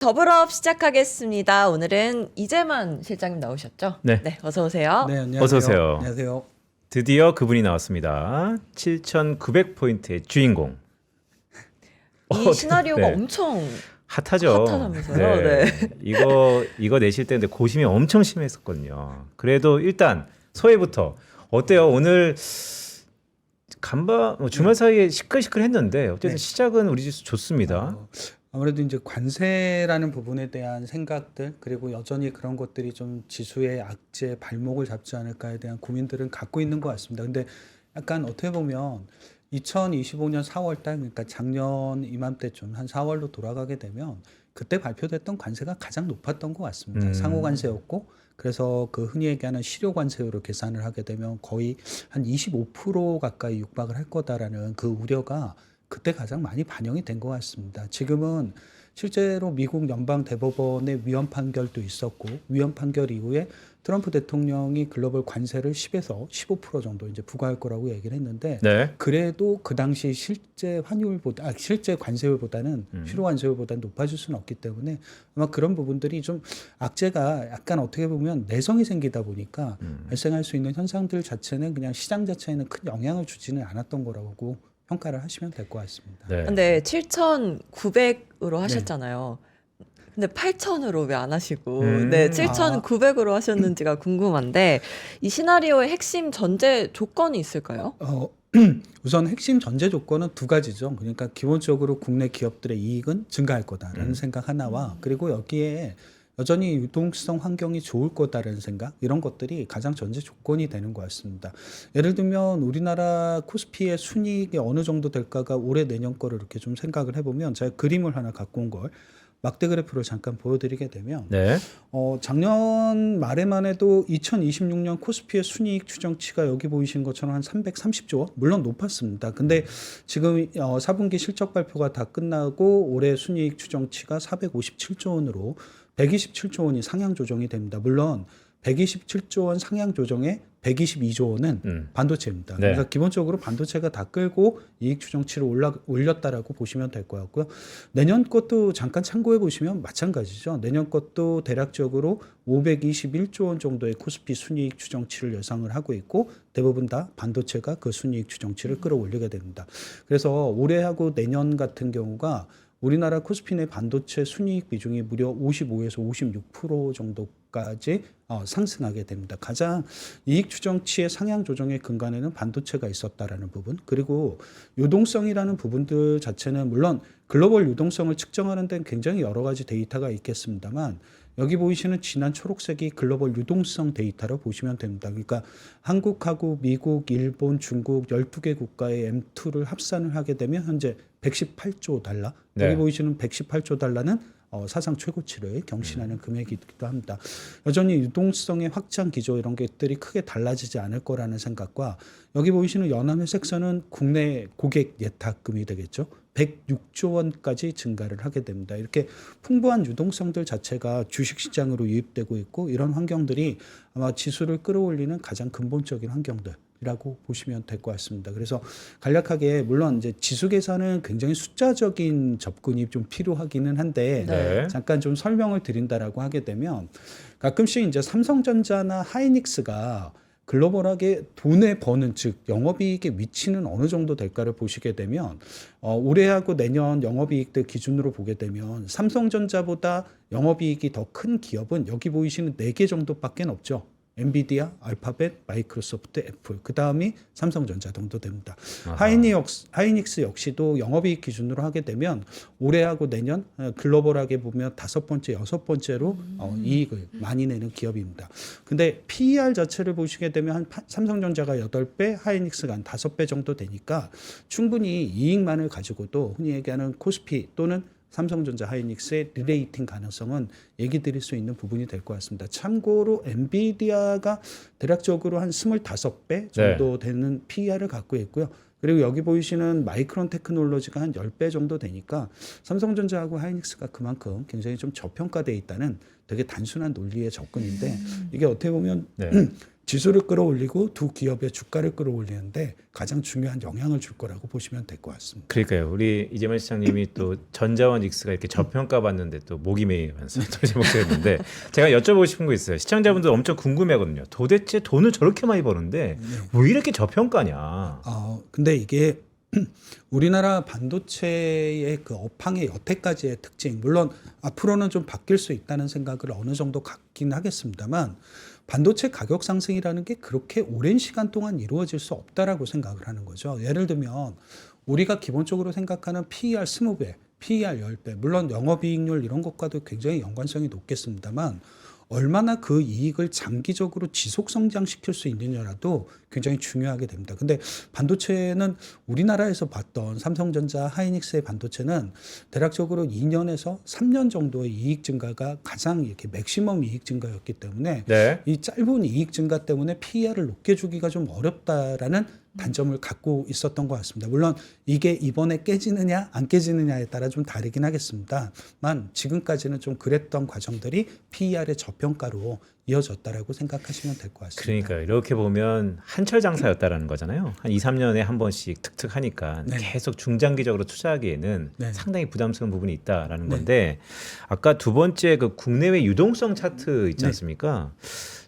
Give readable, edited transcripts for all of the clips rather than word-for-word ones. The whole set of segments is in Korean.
더블업 시작하겠습니다. 오늘은 이재만 실장님 나오셨죠? 네. 어서 오세요. 네, 안녕하세요. 어서 오세요. 안녕하세요. 드디어 그분이 나왔습니다. 7,900포인트의 주인공. 이 시나리오가 네. 엄청 핫하죠. 핫하다면서요? 네. 이거 내실 때 근데 고심이 엄청 심했었거든요. 그래도 일단 소회부터 어때요? 오늘 주말 사이에 시끌시끌했는데 어쨌든 네. 시작은 우리 집 좋습니다. 아무래도 이제 관세라는 부분에 대한 생각들 그리고 여전히 그런 것들이 좀 지수의 악재 발목을 잡지 않을까에 대한 고민들은 갖고 있는 것 같습니다. 근데 약간 어떻게 보면 2025년 4월 달 그러니까 작년 이맘때쯤 한 4월로 돌아가게 되면 그때 발표됐던 관세가 가장 높았던 것 같습니다. 상호 관세였고 그래서 그 흔히 얘기하는 실효 관세율을 계산을 하게 되면 거의 한 25% 가까이 육박을 할 거다라는 그 우려가 그때 가장 많이 반영이 된 것 같습니다. 지금은 실제로 미국 연방 대법원의 위헌 판결도 있었고 위헌 판결 이후에 트럼프 대통령이 글로벌 관세를 10에서 15% 정도 이제 부과할 거라고 얘기를 했는데 네. 그래도 그 당시 실제 환율보다 실제 관세율보다는 실효 관세율보다는 높아질 수는 없기 때문에 아마 그런 부분들이 좀 악재가 약간 어떻게 보면 내성이 생기다 보니까 발생할 수 있는 현상들 자체는 그냥 시장 자체에는 큰 영향을 주지는 않았던 거라고 평가를 하시면 될 것 같습니다. 네. 근데 7,900으로 하셨잖아요. 근데 8,000으로 왜 안 하시고 7,900으로 하셨는지가 궁금한데 이 시나리오의 핵심 전제 조건이 있을까요? 우선 핵심 전제 조건은 두 가지죠. 그러니까 기본적으로 국내 기업들의 이익은 증가할 거다라는 생각 하나와 그리고 여기에 여전히 유동성 환경이 좋을 거다라는 생각 이런 것들이 가장 전제 조건이 되는 것 같습니다. 예를 들면 우리나라 코스피의 순이익이 어느 정도 될까가 올해 내년 거를 이렇게 좀 생각을 해보면 제가 그림을 하나 갖고 온 걸 막대 그래프로 잠깐 보여드리게 되면 네. 작년 말에만 해도 2026년 코스피의 순이익 추정치가 여기 보이신 것처럼 한 330조 원 물론 높았습니다. 근데 지금 4분기 실적 발표가 다 끝나고 올해 순이익 추정치가 457조 원으로 127조 원이 상향 조정이 됩니다. 물론 127조 원 상향 조정에 122조 원은 반도체입니다. 네. 그러니까 기본적으로 반도체가 다 끌고 이익 추정치를 올렸다라고 보시면 될 것 같고요. 내년 것도 잠깐 참고해 보시면 마찬가지죠. 내년 것도 대략적으로 521조 원 정도의 코스피 순이익 추정치를 예상을 하고 있고 대부분 다 반도체가 그 순이익 추정치를 끌어올리게 됩니다. 그래서 올해하고 내년 같은 경우가 우리나라 코스피 내 반도체 순이익 비중이 무려 55에서 56% 정도까지 상승하게 됩니다. 가장 이익 추정치의 상향 조정의 근간에는 반도체가 있었다라는 부분 그리고 유동성이라는 부분들 자체는 물론 글로벌 유동성을 측정하는 데는 굉장히 여러 가지 데이터가 있겠습니다만 여기 보이시는 진한 초록색이 글로벌 유동성 데이터로 보시면 됩니다. 그러니까 한국하고 미국, 일본, 중국 12개 국가의 M2를 합산을 하게 되면 현재 118조 달러. 네. 여기 보이시는 118조 달러는 사상 최고치를 경신하는 금액이기도 합니다. 여전히 유동성의 확장 기조 이런 것들이 크게 달라지지 않을 거라는 생각과 여기 보이시는 연한 회색선은 국내 고객 예탁금이 되겠죠. 106조 원까지 증가를 하게 됩니다. 이렇게 풍부한 유동성들 자체가 주식시장으로 유입되고 있고 이런 환경들이 아마 지수를 끌어올리는 가장 근본적인 환경들이라고 보시면 될 것 같습니다. 그래서 간략하게 물론 이제 지수 계산은 굉장히 숫자적인 접근이 좀 필요하기는 한데 네. 잠깐 좀 설명을 드린다라고 하게 되면 가끔씩 이제 삼성전자나 하이닉스가 글로벌하게 돈을 버는 즉 영업이익의 위치는 어느 정도 될까를 보시게 되면 올해하고 내년 영업이익들 기준으로 보게 되면 삼성전자보다 영업이익이 더 큰 기업은 여기 보이시는 4개 정도밖에 없죠. 엔비디아, 알파벳, 마이크로소프트, 애플 그 다음이 삼성전자 정도 됩니다. 하이닉스 역시도 영업이익 기준으로 하게 되면 올해하고 내년 글로벌하게 보면 5번째, 6번째로 이익을 많이 내는 기업입니다. 근데 PER 자체를 보시게 되면 한 삼성전자가 8배, 하이닉스가 한 5배 정도 되니까 충분히 이익만을 가지고도 흔히 얘기하는 코스피 또는 삼성전자 하이닉스의 리레이팅 가능성은 얘기 드릴 수 있는 부분이 될 것 같습니다. 참고로 엔비디아가 대략적으로 한 25배 정도 되는 PER을 갖고 있고요. 그리고 여기 보이시는 마이크론 테크놀로지가 한 10배 정도 되니까 삼성전자하고 하이닉스가 그만큼 굉장히 좀 저평가되어 있다는 되게 단순한 논리의 접근인데 이게 어떻게 보면 지수를 끌어올리고 두 기업의 주가를 끌어올리는데 가장 중요한 영향을 줄 거라고 보시면 될 것 같습니다. 그러니까요. 우리 이재만 시장님이 또 전자원 닉스가 이렇게 저평가받는데 또 목이 메이면서 또 제목했는데 제가 여쭤보고 싶은 거 있어요. 시청자분들 엄청 궁금해하거든요. 도대체 돈을 저렇게 많이 버는데 왜 이렇게 저평가냐? 근데 이게 우리나라 반도체의 그 업황의 여태까지의 특징, 물론 앞으로는 좀 바뀔 수 있다는 생각을 어느 정도 갖긴 하겠습니다만 반도체 가격 상승이라는 게 그렇게 오랜 시간 동안 이루어질 수 없다라고 생각을 하는 거죠. 예를 들면 우리가 기본적으로 생각하는 PER 20배, PER 10배, 물론 영업이익률 이런 것과도 굉장히 연관성이 높겠습니다만 얼마나 그 이익을 장기적으로 지속 성장시킬 수 있느냐라도 굉장히 중요하게 됩니다. 근데 반도체는 우리나라에서 봤던 삼성전자, 하이닉스의 반도체는 대략적으로 2년에서 3년 정도의 이익 증가가 가장 이렇게 맥시멈 이익 증가였기 때문에 네. 이 짧은 이익 증가 때문에 PER을 높게 주기가 좀 어렵다라는 단점을 갖고 있었던 것 같습니다. 물론 이게 이번에 깨지느냐 안 깨지느냐에 따라 좀 다르긴 하겠습니다만 지금까지는 좀 그랬던 과정들이 PER의 저평가로 이어졌다라고 생각하시면 될 것 같습니다. 그러니까 이렇게 보면 한철 장사였다라는 거잖아요. 한 2, 3년에 한 번씩 툭툭 하니까 네. 계속 중장기적으로 투자하기에는 네. 상당히 부담스러운 부분이 있다라는 네. 건데 아까 두 번째 그 국내외 유동성 차트 있지 네. 않습니까?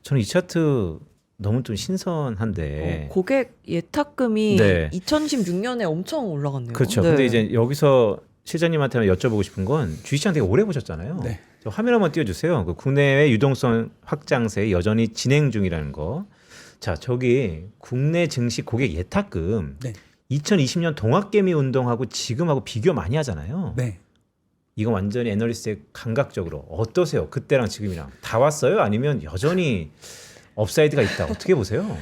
저는 이 차트 너무 좀 신선한데 고객 예탁금이 네. 2016년에 엄청 올라갔네요. 그렇죠. 네. 근데 이제 여기서 실장님한테는 여쭤보고 싶은 건 주식시장 되게 오래 보셨잖아요. 네. 저 화면 한번 띄워주세요. 그 국내외 유동성 확장세 여전히 진행 중이라는 거. 자, 저기 국내 증시 고객 예탁금 네. 2020년 동학개미 운동하고 지금하고 비교 많이 하잖아요. 네. 이거 완전히 애널리스트의 감각적으로 어떠세요? 그때랑 지금이랑 다 왔어요? 아니면 여전히 업사이드가 있다. 어떻게 보세요?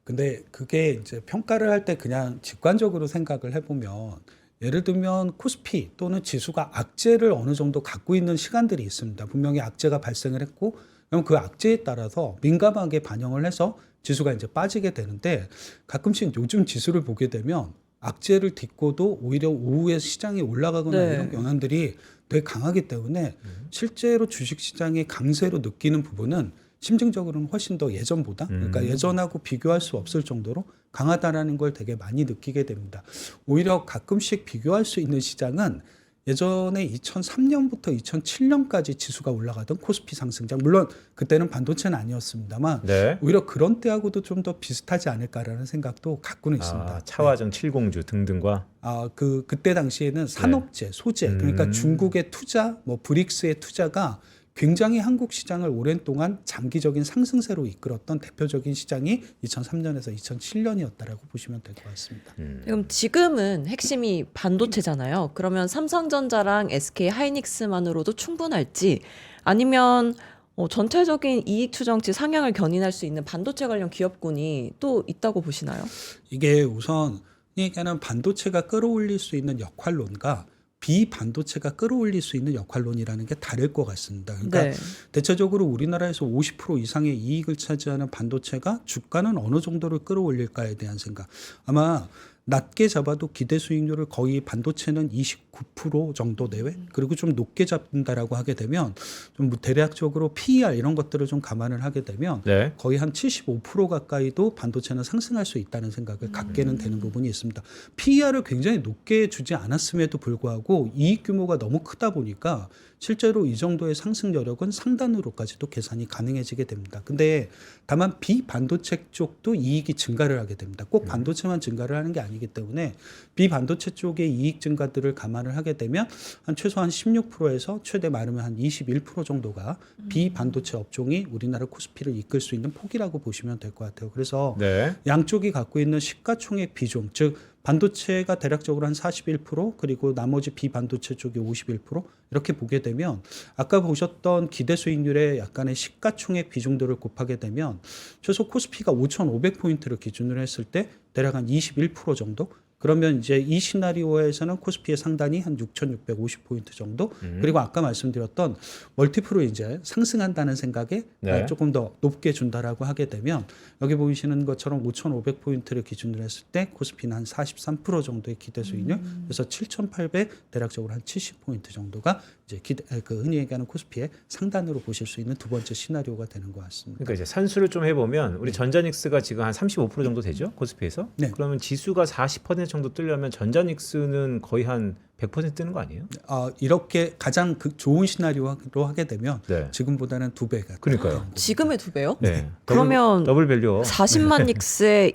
근데 그게 이제 평가를 할 때 그냥 직관적으로 생각을 해보면 예를 들면 코스피 또는 지수가 악재를 어느 정도 갖고 있는 시간들이 있습니다. 분명히 악재가 발생을 했고 그럼 그 악재에 따라서 민감하게 반영을 해서 지수가 이제 빠지게 되는데 가끔씩 요즘 지수를 보게 되면 악재를 딛고도 오히려 오후에 시장이 올라가거나 네. 이런 경향들이 되게 강하기 때문에 실제로 주식시장의 강세로 느끼는 부분은 심증적으로는 훨씬 더 예전보다 그러니까 예전하고 비교할 수 없을 정도로 강하다라는 걸 되게 많이 느끼게 됩니다. 오히려 가끔씩 비교할 수 있는 시장은 예전에 2003년부터 2007년까지 지수가 올라가던 코스피 상승장, 물론 그때는 반도체는 아니었습니다만 네. 오히려 그런 때하고도 좀 더 비슷하지 않을까라는 생각도 갖고는 있습니다. 아, 차화정 7공주 등등과 그때 당시에는 산업재, 소재, 그러니까 중국의 투자, 뭐 브릭스의 투자가 굉장히 한국 시장을 오랜 동안 장기적인 상승세로 이끌었던 대표적인 시장이 2003년에서 2007년이었다라고 보시면 될 것 같습니다. 그럼 지금은 핵심이 반도체잖아요. 그러면 삼성전자랑 SK 하이닉스만으로도 충분할지 아니면 전체적인 이익 추정치 상향을 견인할 수 있는 반도체 관련 기업군이 또 있다고 보시나요? 이게 우선 얘기하는 반도체가 끌어올릴 수 있는 역할론과 비반도체가 끌어올릴 수 있는 역할론이라는 게 다를 것 같습니다. 그러니까 네. 대체적으로 우리나라에서 50% 이상의 이익을 차지하는 반도체가 주가는 어느 정도를 끌어올릴까에 대한 생각. 아마 낮게 잡아도 기대 수익률을 거의 반도체는 29% 정도 내외, 그리고 좀 높게 잡는다라고 하게 되면 좀 대략적으로 PER 이런 것들을 좀 감안을 하게 되면 네. 거의 한 75% 가까이도 반도체는 상승할 수 있다는 생각을 갖게는 되는 부분이 있습니다. PER을 굉장히 높게 주지 않았음에도 불구하고 이익 규모가 너무 크다 보니까 실제로 이 정도의 상승 여력은 상단으로까지도 계산이 가능해지게 됩니다. 근데 다만 비반도체 쪽도 이익이 증가를 하게 됩니다. 꼭 반도체만 증가를 하는 게 아니기 때문에 비반도체 쪽의 이익 증가들을 감안을 하게 되면 한 최소한 16%에서 최대 많으면 한 21% 정도가 비반도체 업종이 우리나라 코스피를 이끌 수 있는 폭이라고 보시면 될 것 같아요. 그래서 네. 양쪽이 갖고 있는 시가총액 비중, 즉 반도체가 대략적으로 한 41% 그리고 나머지 비반도체 쪽이 51% 이렇게 보게 되면 아까 보셨던 기대 수익률의 약간의 시가총액 비중들을 곱하게 되면 최소 코스피가 5,500포인트를 기준으로 했을 때 대략 한 21% 정도, 그러면 이제 이 시나리오에서는 코스피의 상단이 한 6,650포인트 정도, 그리고 아까 말씀드렸던 멀티플을 이제 상승한다는 생각에 네. 조금 더 높게 준다라고 하게 되면 여기 보이시는 것처럼 5,500포인트를 기준으로 했을 때 코스피는 한 43% 정도의 기대 수익률, 그래서 7,800 대략적으로 한 70포인트 정도가 이제 그 흔히 얘기하는 코스피의 상단으로 보실 수 있는 두 번째 시나리오가 되는 것 같습니다. 그러니까 이제 산수를 좀 해보면 우리 전자닉스가 지금 한 35% 정도 되죠 코스피에서. 네. 그러면 지수가 40% 정도 뜨려면 전자닉스는 거의 한 100% 뜨는 거 아니에요? 이렇게 가장 좋은 시나리오로 하게 되면 네. 지금보다는 2배가. 그러니까요. 지금의 2배요? 네. 그러면 더블 밸류. 40만 닉스에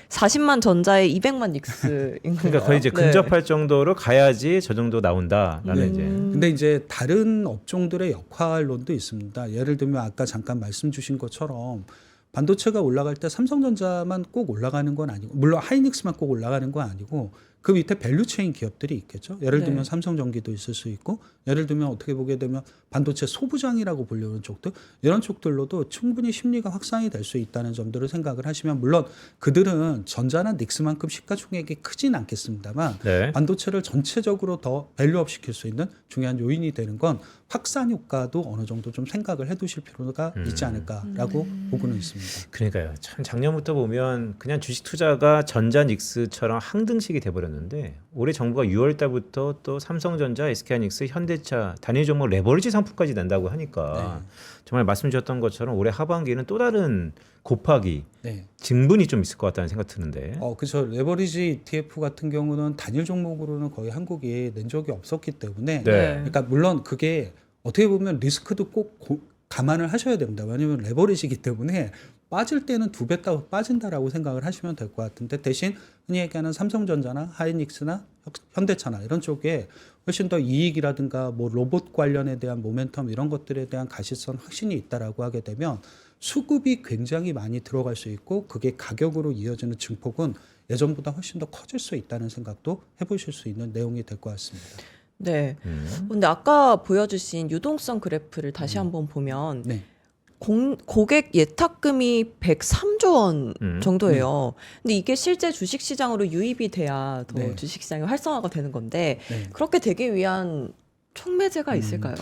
40만 전자에 200만 닉스인 건가요? 그러니까 거의 이제 네. 근접할 정도로 가야지 저 정도 나온다라는 네. 이제. 근데 이제 다른 업종들의 역할론도 있습니다. 예를 들면 아까 잠깐 말씀 주신 것처럼 반도체가 올라갈 때 삼성전자만 꼭 올라가는 건 아니고, 물론 하이닉스만 꼭 올라가는 건 아니고 그 밑에 밸류체인 기업들이 있겠죠. 예를 들면 네. 삼성전기도 있을 수 있고, 예를 들면 어떻게 보게 되면 반도체 소부장이라고 불리는 쪽들, 이런 쪽들로도 충분히 심리가 확산이 될 수 있다는 점들을 생각을 하시면, 물론 그들은 전자나 닉스만큼 시가총액이 크진 않겠습니다만 네. 반도체를 전체적으로 더 밸류업 시킬 수 있는 중요한 요인이 되는 건 확산 효과도 어느 정도 좀 생각을 해두실 필요가 있지 않을까라고 보고는 있습니다. 그러니까요. 참 작년부터 보면 그냥 주식 투자가 전자닉스처럼 항등식이 돼버렸는데 올해 정부가 6월 달부터 또 삼성전자, SK하이닉스, 현대차 단일 종목 레버리지 상품까지 낸다고 하니까 정말 말씀 주셨던 것처럼 올해 하반기에는 또 다른 곱하기 네. 증분이 좀 있을 것 같다는 생각 드는데. 그렇죠. 레버리지 ETF 같은 경우는 단일 종목으로는 거의 한국이 낸 적이 없었기 때문에, 네. 그러니까 물론 그게 어떻게 보면 리스크도 꼭 감안을 하셔야 됩니다. 왜냐하면 레버리지이기 때문에 빠질 때는 2배 따로 빠진다라고 생각을 하시면 될 것 같은데, 대신 흔히 얘기하는 삼성전자나 하이닉스나 현대차나 이런 쪽에 훨씬 더 이익이라든가 뭐 로봇 관련에 대한 모멘텀 이런 것들에 대한 가시성 확신이 있다라고 하게 되면 수급이 굉장히 많이 들어갈 수 있고, 그게 가격으로 이어지는 증폭은 예전보다 훨씬 더 커질 수 있다는 생각도 해보실 수 있는 내용이 될 것 같습니다. 네. 근데 아까 보여주신 유동성 그래프를 다시 한번 보면 네. 고객 예탁금이 103조 원 정도예요. 네. 근데 이게 실제 주식시장으로 유입이 돼야 더 네. 주식시장이 활성화가 되는 건데 네. 그렇게 되기 위한 촉매제가 있을까요?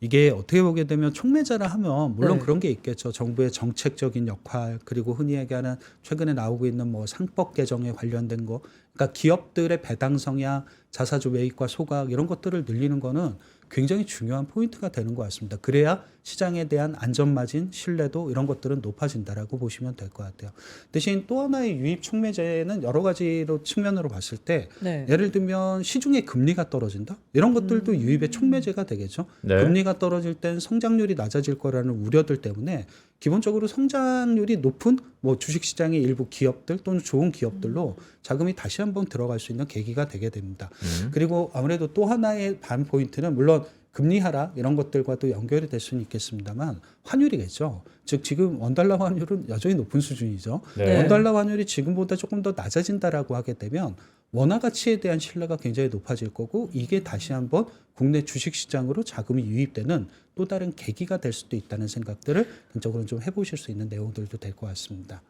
이게 어떻게 보게 되면 촉매자라 하면 물론 네. 그런 게 있겠죠. 정부의 정책적인 역할, 그리고 흔히 얘기하는 최근에 나오고 있는 뭐 상법 개정에 관련된 거, 그러니까 기업들의 배당 성향, 자사주 매입과 소각 이런 것들을 늘리는 거는 굉장히 중요한 포인트가 되는 것 같습니다. 그래야 시장에 대한 안전마진, 신뢰도 이런 것들은 높아진다라고 보시면 될 것 같아요. 대신 또 하나의 유입 촉매제는 여러 가지로 측면으로 봤을 때, 네. 예를 들면 시중에 금리가 떨어진다? 이런 것들도 유입의 촉매제가 되겠죠. 네. 금리가 떨어질 땐 성장률이 낮아질 거라는 우려들 때문에 기본적으로 성장률이 높은 뭐 주식시장의 일부 기업들 또는 좋은 기업들로 자금이 다시 한번 들어갈 수 있는 계기가 되게 됩니다. 그리고 아무래도 또 하나의 반 포인트는 물론 금리 하락 이런 것들과도 연결이 될 수는 있겠습니다만 환율이겠죠. 즉 지금 원달러 환율은 여전히 높은 수준이죠. 네. 원달러 환율이 지금보다 조금 더 낮아진다라고 하게 되면 원화 가치에 대한 신뢰가 굉장히 높아질 거고, 이게 다시 한번 국내 주식시장으로 자금이 유입되는 또 다른 계기가 될 수도 있다는 생각들을 개인적으로 좀 해보실 수 있는 내용들도 될 것 같습니다.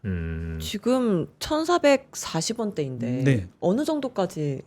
지금 1,440원대인데 네. 어느 정도까지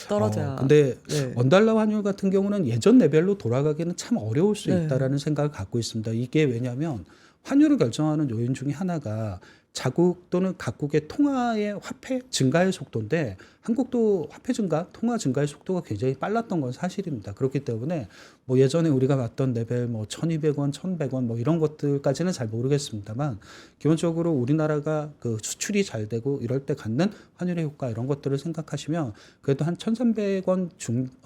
떨어져야? 근데 네. 원달러 환율 같은 경우는 예전 레벨로 돌아가기는 참 어려울 수 네. 있다라는 생각을 갖고 있습니다. 이게 왜냐하면 환율을 결정하는 요인 중에 하나가 자국 또는 각국의 통화의 화폐 증가의 속도인데, 한국도 화폐 증가, 통화 증가의 속도가 굉장히 빨랐던 건 사실입니다. 그렇기 때문에 뭐 예전에 우리가 봤던 레벨 뭐 1,200원, 1,100원 뭐 이런 것들까지는 잘 모르겠습니다만, 기본적으로 우리나라가 그 수출이 잘 되고 이럴 때 갖는 환율의 효과 이런 것들을 생각하시면 그래도 한 1,300원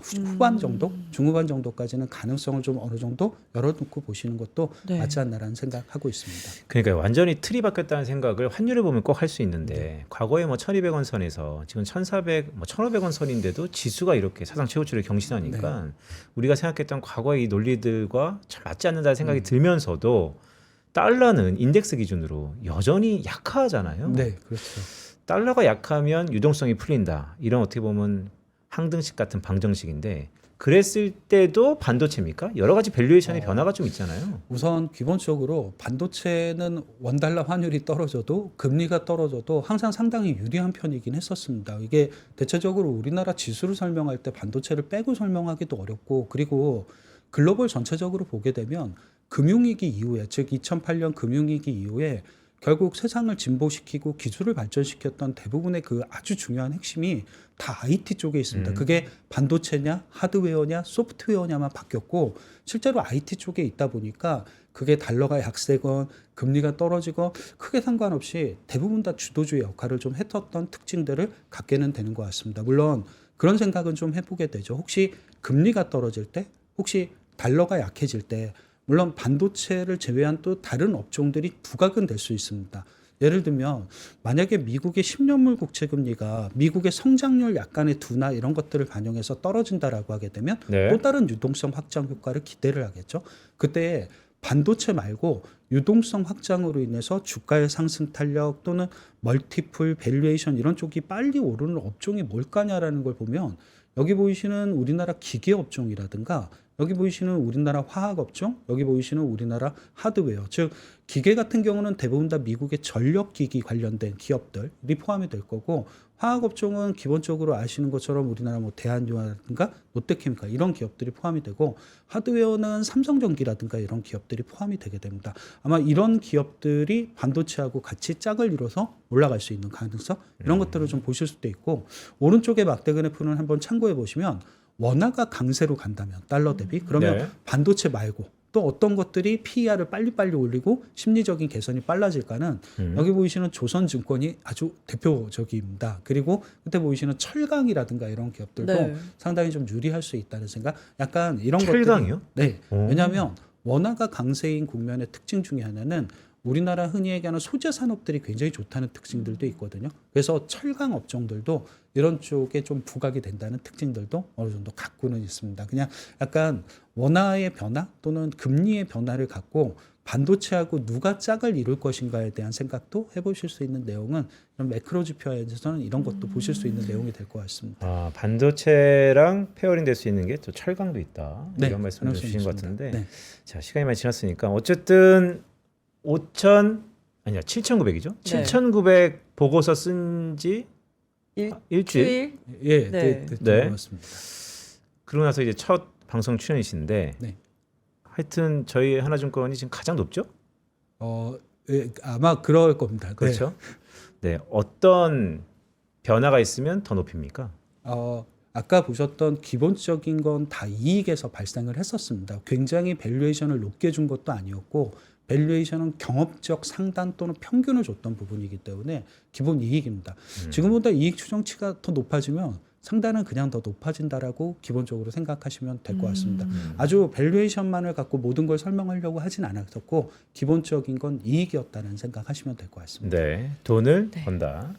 후반 정도, 중후반 정도까지는 가능성을 좀 어느 정도 열어놓고 보시는 것도 네. 맞지 않나라는 생각하고 있습니다. 그러니까 완전히 틀이 바뀌었다는 생각을 환율을 보면 꼭 할 수 있는데, 과거에 뭐 1,200원 선에서 지금 1,400, 뭐 1,500원 선인데도 지수가 이렇게 사상 최고치를 경신하니까 우리가 생각했던 과거의 이 논리들과 참 맞지 않는다는 생각이 들면서도 달러는 인덱스 기준으로 여전히 약하잖아요. 네, 그렇죠. 달러가 약하면 유동성이 풀린다. 이런 어떻게 보면 항등식 같은 방정식인데, 그랬을 때도 반도체입니까? 여러 가지 밸류에이션의 변화가 좀 있잖아요. 우선 기본적으로 반도체는 원달러 환율이 떨어져도 금리가 떨어져도 항상 상당히 유리한 편이긴 했었습니다. 이게 대체적으로 우리나라 지수를 설명할 때 반도체를 빼고 설명하기도 어렵고, 그리고 글로벌 전체적으로 보게 되면 금융위기 이후에, 즉 2008년 금융위기 이후에 결국 세상을 진보시키고 기술을 발전시켰던 대부분의 그 아주 중요한 핵심이 다 IT 쪽에 있습니다. 그게 반도체냐 하드웨어냐 소프트웨어냐만 바뀌었고 실제로 IT 쪽에 있다 보니까 그게 달러가 약세건 금리가 떨어지건 크게 상관없이 대부분 다 주도주의 역할을 좀 했었던 특징들을 갖게는 되는 것 같습니다. 물론 그런 생각은 좀 해보게 되죠. 혹시 금리가 떨어질 때, 혹시 달러가 약해질 때 물론 반도체를 제외한 또 다른 업종들이 부각은 될 수 있습니다. 예를 들면 만약에 미국의 10년물 국채금리가 미국의 성장률 약간의 둔화 이런 것들을 반영해서 떨어진다라고 하게 되면 네. 또 다른 유동성 확장 효과를 기대를 하겠죠. 그때 반도체 말고 유동성 확장으로 인해서 주가의 상승 탄력 또는 멀티플 밸류에이션 이런 쪽이 빨리 오르는 업종이 뭘까냐라는 걸 보면 여기 보이시는 우리나라 기계 업종이라든가 여기 보이시는 우리나라 화학 업종, 여기 보이시는 우리나라 하드웨어, 즉 기계 같은 경우는 대부분 다 미국의 전력기기 관련된 기업들이 포함이 될 거고 화학 업종은 기본적으로 아시는 것처럼 우리나라 뭐 대한유화라든가 롯데케미칼 이런 기업들이 포함이 되고 하드웨어는 삼성전기라든가 이런 기업들이 포함이 되게 됩니다. 아마 이런 기업들이 반도체하고 같이 짝을 이뤄서 올라갈 수 있는 가능성 이런 것들을 좀 보실 수도 있고 오른쪽에 막대 그래프는 한번 참고해 보시면 원화가 강세로 간다면 달러 대비 그러면 네. 반도체 말고 또 어떤 것들이 PER을 빨리빨리 올리고 심리적인 개선이 빨라질까는 여기 보이시는 조선증권이 아주 대표적입니다. 그리고 끝에 보이시는 철강이라든가 이런 기업들도 네. 상당히 좀 유리할 수 있다는 생각. 약간 이런 철강이요? 것들이 네. 오. 왜냐하면 원화가 강세인 국면의 특징 중에 하나는 우리나라 흔히 얘기하는 소재 산업들이 굉장히 좋다는 특징들도 있거든요. 그래서 철강 업종들도 이런 쪽에 좀 부각이 된다는 특징들도 어느 정도 갖고는 있습니다. 그냥 약간 원화의 변화 또는 금리의 변화를 갖고 반도체하고 누가 짝을 이룰 것인가에 대한 생각도 해보실 수 있는 내용은 이런 매크로 지표에서는 이런 것도 보실 수 있는 내용이 될 것 같습니다. 아, 반도체랑 페어링 될 수 있는 게 또 철강도 있다. 네, 이런 말씀을 가능성이 주신 것 있습니다. 같은데 네. 자, 시간이 많이 지났으니까 어쨌든 7,900이죠? 네. 7,900 보고서 쓴지 일주일? 예, 네. 네. 고맙습니다. 그러고 나서 이제 첫 방송 출연이신데 네. 하여튼 저희 하나증권이 지금 가장 높죠? 예, 아마 그럴 겁니다. 네. 그렇죠? 네. 어떤 변화가 있으면 더 높입니까? 아까 보셨던 기본적인 건 다 이익에서 발생을 했었습니다. 굉장히 밸류에이션을 높게 준 것도 아니었고 밸류에이션은 경업적 상단 또는 평균을 줬던 부분이기 때문에 기본 이익입니다. 지금보다 이익 추정치가 더 높아지면 상단은 그냥 더 높아진다라고 기본적으로 생각하시면 될 것 같습니다. 아주 밸류에이션만을 갖고 모든 걸 설명하려고 하진 않았었고 기본적인 건 이익이었다는 생각하시면 될 것 같습니다. 네. 돈을 네. 번다.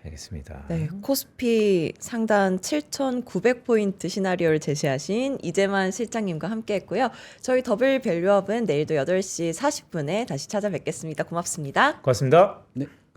알겠습니다. 네, 코스피 상단 7,900포인트 시나리오를 제시하신 이재만 실장님과 함께했고요. 저희 더블 밸류업은 내일도 8시 40분에 다시 찾아뵙겠습니다. 고맙습니다. 고맙습니다. 네.